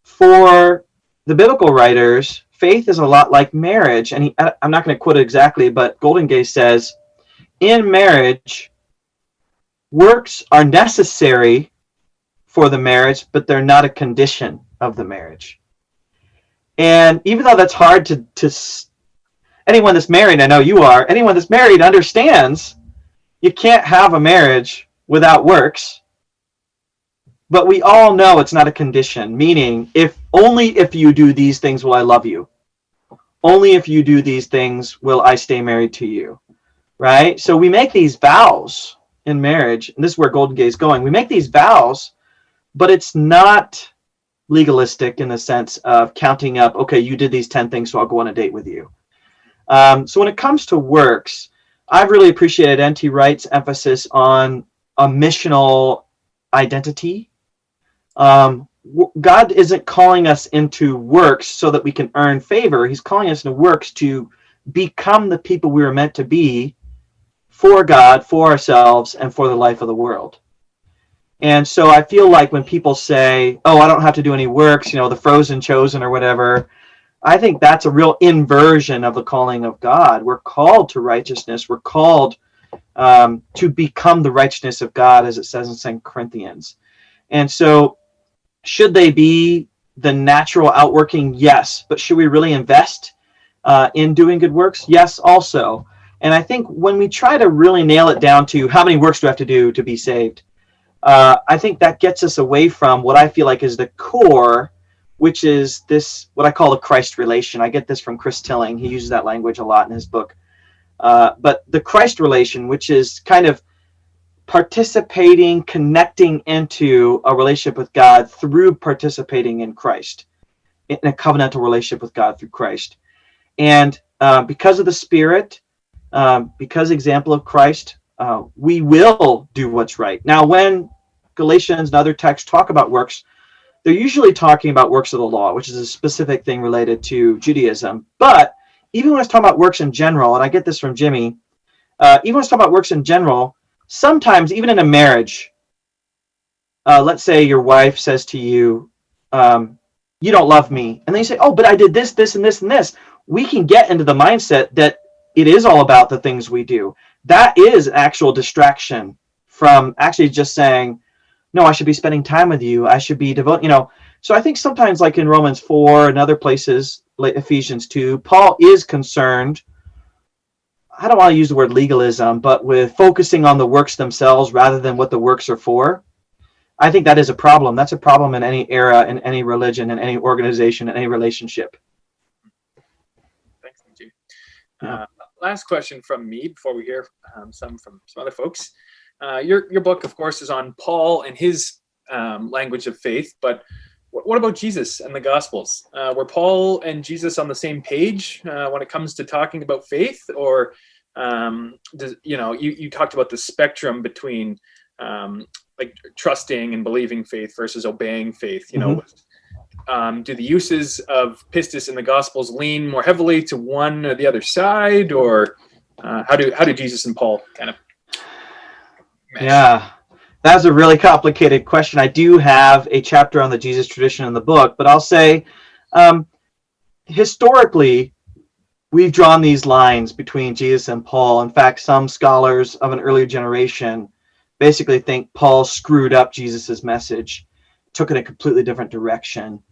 Speaker 2: for the biblical writers, faith is a lot like marriage. And I'm not going to quote it exactly, but Goldingay says, in marriage, works are necessary for the marriage, but they're not a condition of the marriage. And even though that's hard to anyone that's married, I know you are, anyone that's married understands you can't have a marriage without works. But we all know it's not a condition, meaning only if you do these things will I love you. Only if you do these things will I stay married to you. Right? So we make these vows in marriage, and this is where Goldingay is going. We make these vows, but it's not legalistic in the sense of counting up, okay, you did these 10 things, so I'll go on a date with you. So when it comes to works, I've really appreciated N.T. Wright's emphasis on a missional identity. God isn't calling us into works so that we can earn favor. He's calling us into works to become the people we were meant to be for God, for ourselves, and for the life of the world. And so I feel like when people say, oh, I don't have to do any works, the frozen chosen or whatever, I think that's a real inversion of the calling of God. We're called to righteousness. We're called to become the righteousness of God, as it says in 2 Corinthians. And so should they be the natural outworking? Yes. But should we really invest in doing good works? Yes, also. And I think when we try to really nail it down to how many works do I have to do to be saved, I think that gets us away from what I feel like is the core, which is this, what I call the Christ relation. I get this from Chris Tilling. He uses that language a lot in his book. But the Christ relation, which is kind of participating, connecting into a relationship with God through participating in Christ, in a covenantal relationship with God through Christ. And because of the Spirit, because example of Christ, we will do what's right. Now, when Galatians and other texts talk about works, they're usually talking about works of the law, which is a specific thing related to Judaism. But even when it's talking about works in general, and I get this from Jimmy, even when it's talking about works in general, sometimes even in a marriage, let's say your wife says to you, you don't love me. And then you say, oh, but I did this, this, and this, and this. We can get into the mindset that it is all about the things we do. That is actual distraction from actually just saying, no, I should be spending time with you. I should be devoted, So I think sometimes, like in Romans 4 and other places, like Ephesians 2, Paul is concerned, I don't want to use the word legalism, but with focusing on the works themselves rather than what the works are for. I think that is a problem. That's a problem in any era, in any religion, in any organization, in any relationship.
Speaker 1: Thanks, Nijay. Last question from me before we hear some from some other folks. Your book, of course, is on Paul and his language of faith, but what about Jesus and the Gospels? Were Paul and Jesus on the same page when it comes to talking about faith, or you talked about the spectrum between like trusting and believing faith versus obeying faith. Do the uses of pistis in the Gospels lean more heavily to one or the other side, or how do Jesus and Paul kind of mesh?
Speaker 2: Yeah, that's a really complicated question. I do have a chapter on the Jesus tradition in the book, but I'll say historically, we've drawn these lines between Jesus and Paul. In fact, some scholars of an earlier generation basically think Paul screwed up Jesus's message, took it a completely different direction.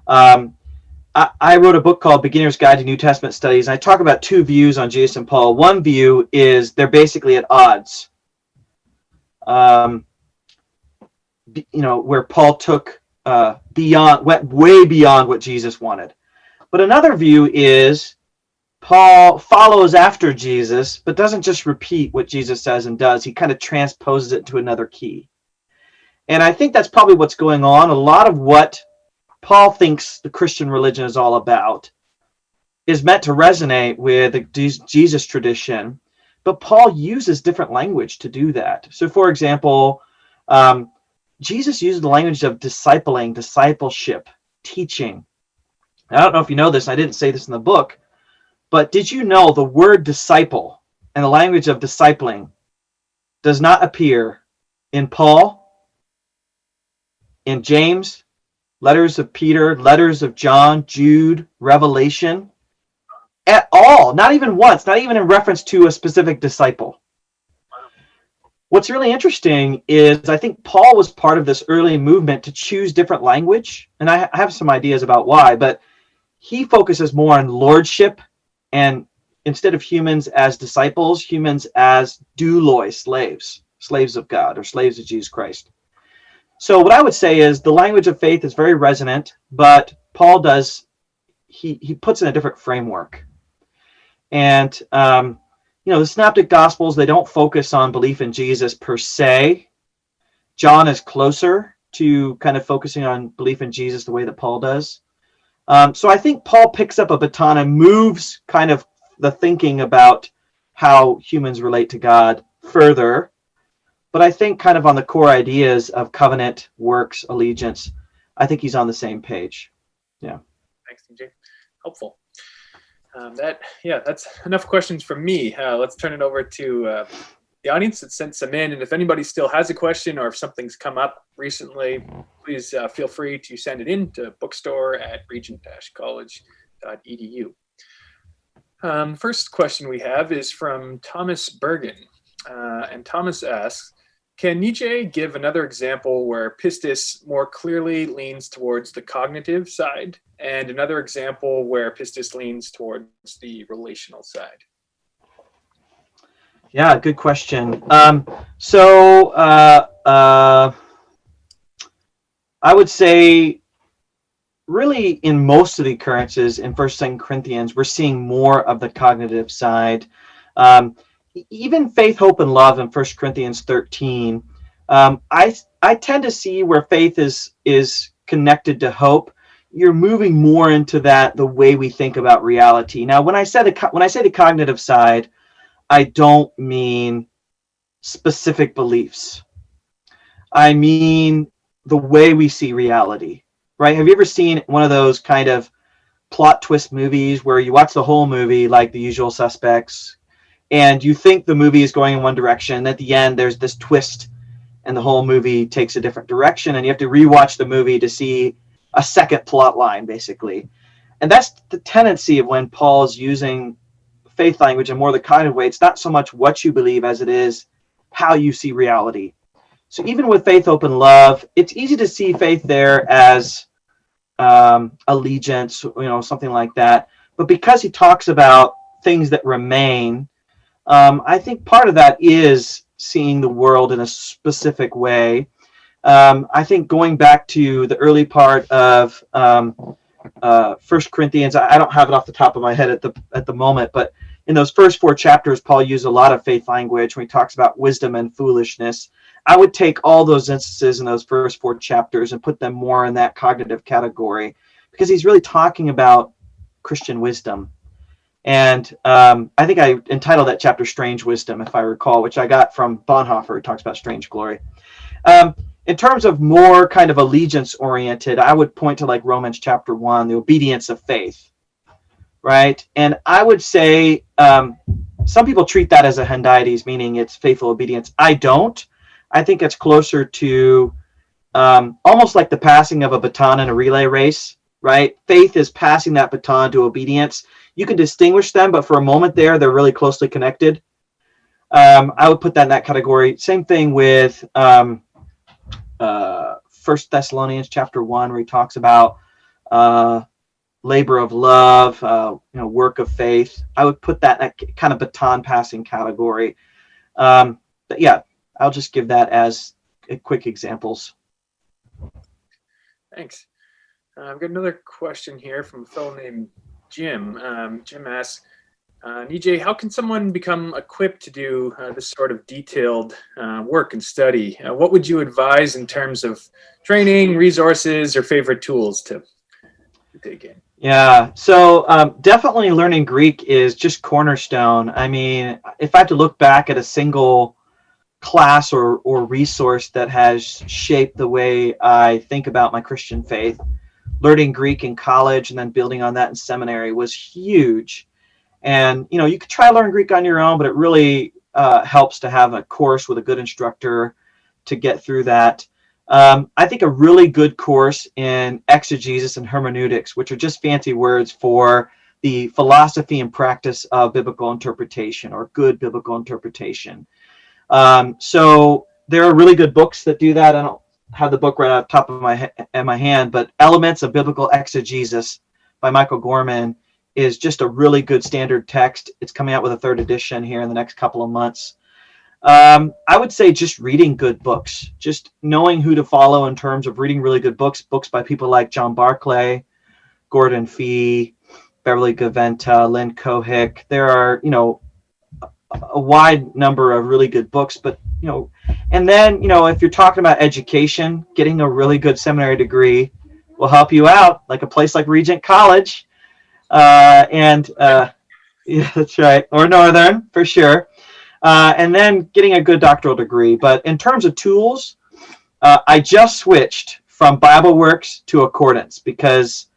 Speaker 2: I wrote a book called Beginner's Guide to New Testament Studies, and I talk about two views on Jesus and Paul. One view is they're basically at odds. Where Paul went way beyond what Jesus wanted. But another view is Paul follows after Jesus, but doesn't just repeat what Jesus says and does. He kind of transposes it to another key. And I think that's probably what's going on. A lot of what Paul thinks the Christian religion is all about is meant to resonate with the Jesus tradition, but Paul uses different language to do that. So, for example, Jesus uses the language of discipling, discipleship, teaching. I don't know if you know this, I didn't say this in the book, but did you know the word disciple and the language of discipling does not appear in Paul, in James, letters of Peter, letters of John, Jude, Revelation, at all, not even once, not even in reference to a specific disciple. What's really interesting is I think Paul was part of this early movement to choose different language, and I have some ideas about why, but he focuses more on lordship, and instead of humans as disciples, humans as douloi, slaves of God, or slaves of Jesus Christ. So what I would say is the language of faith is very resonant, but Paul he puts in a different framework. And, the Synoptic Gospels, they don't focus on belief in Jesus per se. John is closer to kind of focusing on belief in Jesus the way that Paul does. So I think Paul picks up a baton and moves kind of the thinking about how humans relate to God further. But I think kind of on the core ideas of covenant, works, allegiance, I think he's on the same page. Yeah.
Speaker 1: Thanks, DJ. Helpful. That's enough questions from me. Let's turn it over to the audience that sent some in. And if anybody still has a question or if something's come up recently, please feel free to send it in to bookstore@regent-college.edu. First question we have is from Thomas Bergen. And Thomas asks, can Nietzsche give another example where pistis more clearly leans towards the cognitive side, and another example where pistis leans towards the relational side?
Speaker 2: Yeah, good question. I would say really in most of the occurrences in 1st and 2 Corinthians, we're seeing more of the cognitive side. Even faith, hope, and love in 1 Corinthians 13, I tend to see where faith is connected to hope. You're moving more into the way we think about reality. Now, when I say the cognitive side, I don't mean specific beliefs. I mean the way we see reality, right? Have you ever seen one of those kind of plot twist movies where you watch the whole movie, like The Usual Suspects, and you think the movie is going in one direction, and at the end there's this twist and the whole movie takes a different direction, and you have to rewatch the movie to see a second plot line, basically. And that's the tendency of when Paul's using faith language in more the cognitive way. It's not so much what you believe as it is how you see reality. So even with faith, hope, and love, it's easy to see faith there as allegiance, something like that. But because he talks about things that remain, I think part of that is seeing the world in a specific way. I think going back to the early part of 1 Corinthians, I don't have it off the top of my head at the moment, but in those first 4 chapters, Paul used a lot of faith language when he talks about wisdom and foolishness. I would take all those instances in those first 4 chapters and put them more in that cognitive category, because he's really talking about Christian wisdom. And I think I entitled that chapter Strange Wisdom, if I recall, which I got from Bonhoeffer, who talks about strange glory. In terms of more kind of allegiance oriented, I would point to like Romans chapter 1, the obedience of faith, right? And I would say some people treat that as a hendiades, meaning it's faithful obedience. I don't. I think it's closer to almost like the passing of a baton in a relay race, right? Faith is passing that baton to obedience. You can distinguish them, but for a moment there, they're really closely connected. I would put that in that category. Same thing with 1 Thessalonians chapter 1, where he talks about labor of love, work of faith. I would put that in that kind of baton passing category. But yeah, I'll just give that as quick examples.
Speaker 1: Thanks. I've got another question here from a fellow named Jim. Jim asks, Nijay, how can someone become equipped to do this sort of detailed work and study? What would you advise in terms of training, resources, or favorite tools to dig in?
Speaker 2: Yeah, so definitely learning Greek is just cornerstone. I mean, if I have to look back at a single class or resource that has shaped the way I think about my Christian faith, learning Greek in college and then building on that in seminary was huge. And, you could try to learn Greek on your own, but it really helps to have a course with a good instructor to get through that. I think a really good course in exegesis and hermeneutics, which are just fancy words for the philosophy and practice of biblical interpretation or good biblical interpretation. So there are really good books that do that. I don't have the book right off the top of my hand, but Elements of Biblical Exegesis by Michael Gorman is just a really good standard text. It's coming out with a 3rd edition here in the next couple of months. I would say just reading good books, just knowing who to follow in terms of reading really good books by people like John Barclay, Gordon Fee, Beverly Gaventa, Lynn Cohick. There are, a wide number of really good books, but, and then, if you're talking about education, getting a really good seminary degree will help you out, like a place like Regent College. Yeah, that's right. Or Northern, for sure. And then getting a good doctoral degree. But in terms of tools, I just switched from BibleWorks to Accordance because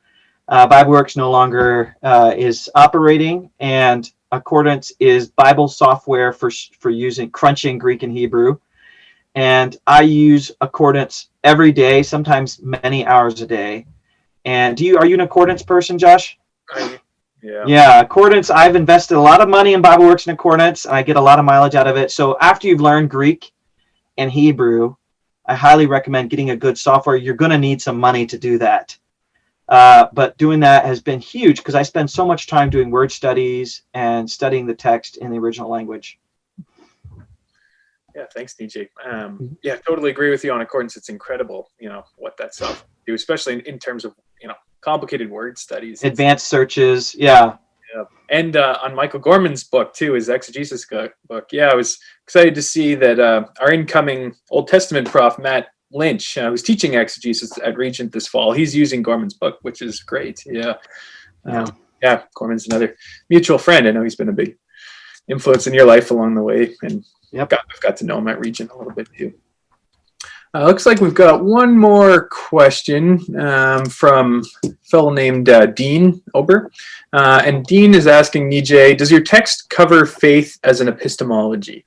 Speaker 2: BibleWorks no longer is operating, and Accordance is Bible software for using crunching Greek and Hebrew. And I use Accordance every day, sometimes many hours a day. And are you an Accordance person, Josh? Yeah, Accordance, I've invested a lot of money in Bible Works and Accordance, and I get a lot of mileage out of it. So after you've learned Greek and Hebrew, I highly recommend getting a good software. You're going to need some money to do that. But doing that has been huge because I spend so much time doing word studies and studying the text in the original language.
Speaker 1: Yeah, thanks, Nijay. Yeah, totally agree with you on Accordance. It's incredible, what that software do, especially in terms of, complicated word studies.
Speaker 2: Advanced searches, yeah.
Speaker 1: Yeah. And on Michael Gorman's book, too, his exegesis book. Yeah, I was excited to see that our incoming Old Testament prof, Matt Lynch, who's teaching exegesis at Regent this fall, he's using Gorman's book, which is great. Yeah. Gorman's another mutual friend. I know he's been a big influence in your life along the way. And I've got to know him at Regent a little bit, too. Looks like we've got one more question from a fellow named Dean Ober. And Dean is asking, Nijay, does your text cover faith as an epistemology?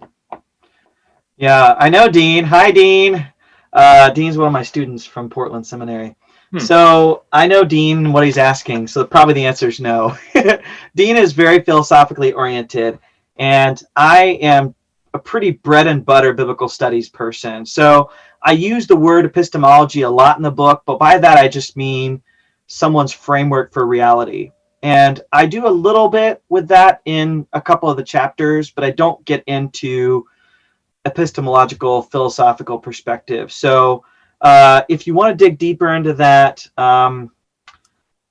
Speaker 2: Yeah, I know Dean. Hi, Dean. Dean's one of my students from Portland Seminary. So I know Dean, what he's asking. So probably the answer is no. Dean is very philosophically oriented. And I am a pretty bread and butter biblical studies person. So I use the word epistemology a lot in the book, but by that I just mean someone's framework for reality. And I do a little bit with that in a couple of the chapters, but I don't get into epistemological philosophical perspective. So if you want to dig deeper into that,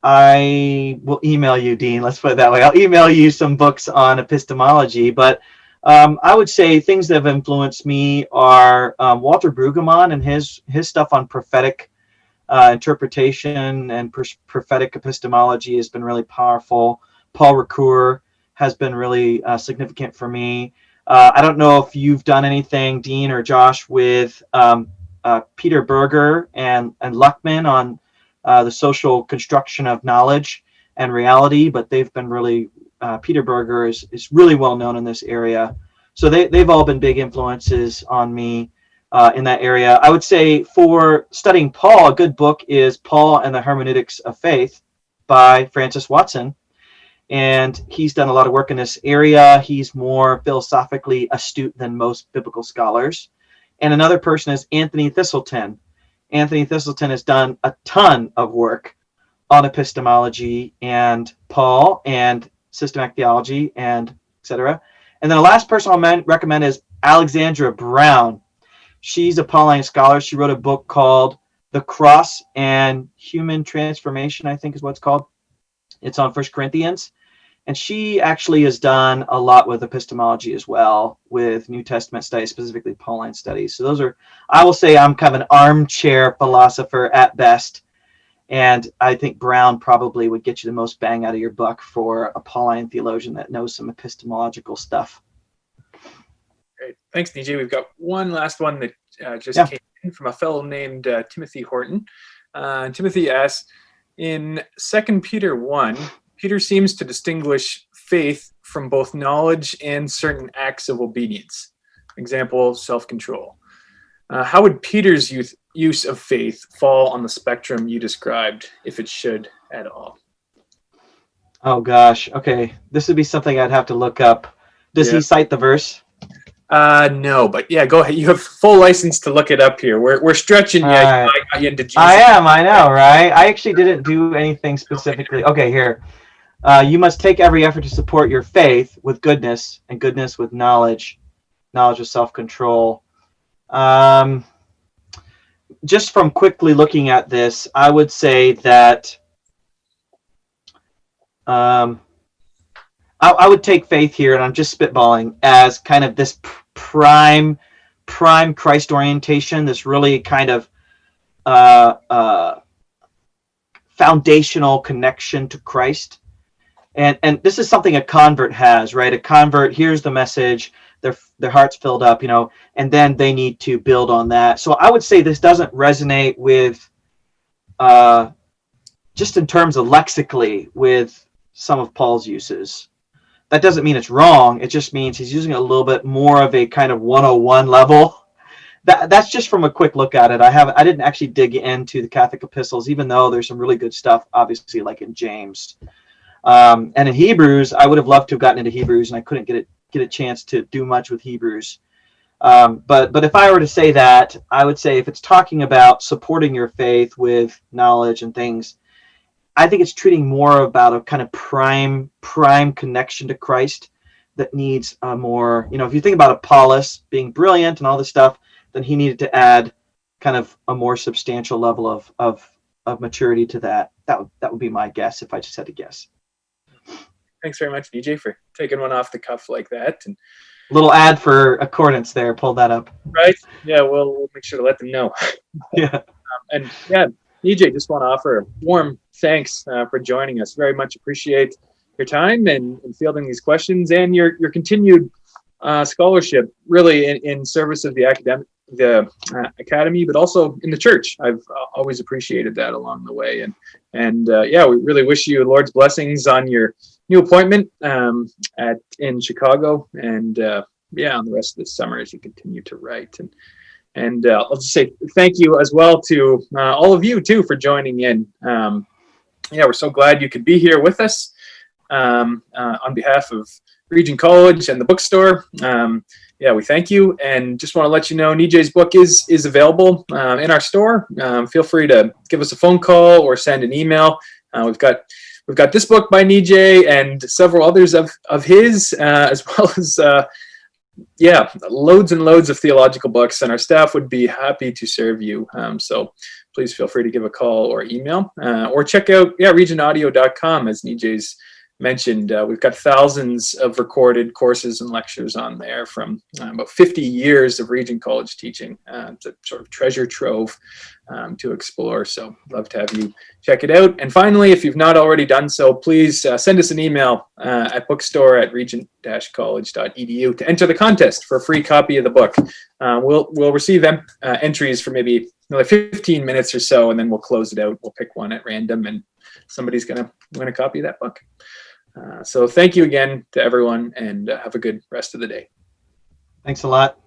Speaker 2: I will email you, Dean. Let's put it that way. I'll email you some books on epistemology, but I would say things that have influenced me are Walter Brueggemann and his stuff on prophetic interpretation and prophetic epistemology has been really powerful. Paul Ricoeur has been really significant for me. I don't know if you've done anything, Dean or Josh, with Peter Berger and Luckman on the social construction of knowledge and reality, but they've been really Peter Berger is really well known in this area. So they've all been big influences on me in that area. I would say for studying Paul, a good book is Paul and the Hermeneutics of Faith by Francis Watson. And he's done a lot of work in this area. He's more philosophically astute than most biblical scholars. And another person is Anthony Thistleton. Anthony Thistleton has done a ton of work on epistemology and Paul and systematic theology and etc. And then the last person I'll recommend is Alexandra Brown. She's a Pauline scholar. She wrote a book called The Cross and Human Transformation, I think is what it's called. It's on 1 Corinthians. And she actually has done a lot with epistemology as well, with New Testament studies, specifically Pauline studies. So those are, I will say I'm kind of an armchair philosopher at best. And I think Brown probably would get you the most bang out of your buck for a Pauline theologian that knows some epistemological stuff.
Speaker 1: Great. Thanks, Nijay. We've got one last one that just came in from a fellow named Timothy Horton. Timothy asks, in 2 Peter 1, Peter seems to distinguish faith from both knowledge and certain acts of obedience. Example, self-control. How would Peter's use of faith fall on the spectrum you described, if it should at all?
Speaker 2: Oh, gosh. Okay. This would be something I'd have to look up. Does he cite the verse?
Speaker 1: No, but yeah, go ahead. You have full license to look it up here. We're stretching you. I got you into Jesus.
Speaker 2: I know, right? I actually didn't do anything specifically. Okay, here. You must take every effort to support your faith with goodness, and goodness with knowledge, knowledge with self-control. Just from quickly looking at this, I would say that I would take faith here, and I'm just spitballing, as kind of this prime Christ orientation, this really kind of foundational connection to Christ. And this is something a convert has, right? A convert hears the message, their heart's filled up, and then they need to build on that. So I would say this doesn't resonate with, just in terms of lexically, with some of Paul's uses. That doesn't mean it's wrong. It just means he's using a little bit more of a kind of 101 level. That's just from a quick look at it. I didn't actually dig into the Catholic epistles, even though there's some really good stuff, obviously, like in James. And in Hebrews, I would have loved to have gotten into Hebrews, and I couldn't get a chance to do much with Hebrews. But if I were to say that, I would say if it's talking about supporting your faith with knowledge and things, I think it's treating more about a kind of prime connection to Christ that needs a more, if you think about Apollos being brilliant and all this stuff, then he needed to add kind of a more substantial level of maturity to that. That would be my guess if I just had to guess.
Speaker 1: Thanks very much, Nijay, for taking one off the cuff like that. And
Speaker 2: little ad for accordance there. Pull that up.
Speaker 1: Right. Yeah, we'll make sure to let them know.
Speaker 2: Yeah.
Speaker 1: And yeah, Nijay, just want to offer a warm thanks for joining us. Very much appreciate your time and fielding these questions and your continued scholarship, really in service of the academy, but also in the church. I've always appreciated that along the way. And yeah, we really wish you Lord's blessings on your new appointment in Chicago, and yeah, on the rest of the summer as you continue to write. And I'll just say thank you as well to all of you too for joining in. Yeah, we're so glad you could be here with us on behalf of Regent College and the bookstore. Yeah, we thank you, and just want to let you know Nijay's book is available in our store. Feel free to give us a phone call or send an email. We've got this book by Nijay and several others of his, as well as yeah, loads and loads of theological books, and our staff would be happy to serve you. So please feel free to give a call or email, or check out regentaudio.com, as Nijay's mentioned. We've got thousands of recorded courses and lectures on there from about 50 years of Regent College teaching. It's a sort of treasure trove to explore. So love to have you check it out. And finally, if you've not already done so, please send us an email at bookstore@regent-college.edu to enter the contest for a free copy of the book. We'll receive entries for maybe another 15 minutes or so, and then we'll close it out. We'll pick one at random, and somebody's going to win a copy of that book. So thank you again to everyone, and have a good rest of the day.
Speaker 2: Thanks a lot.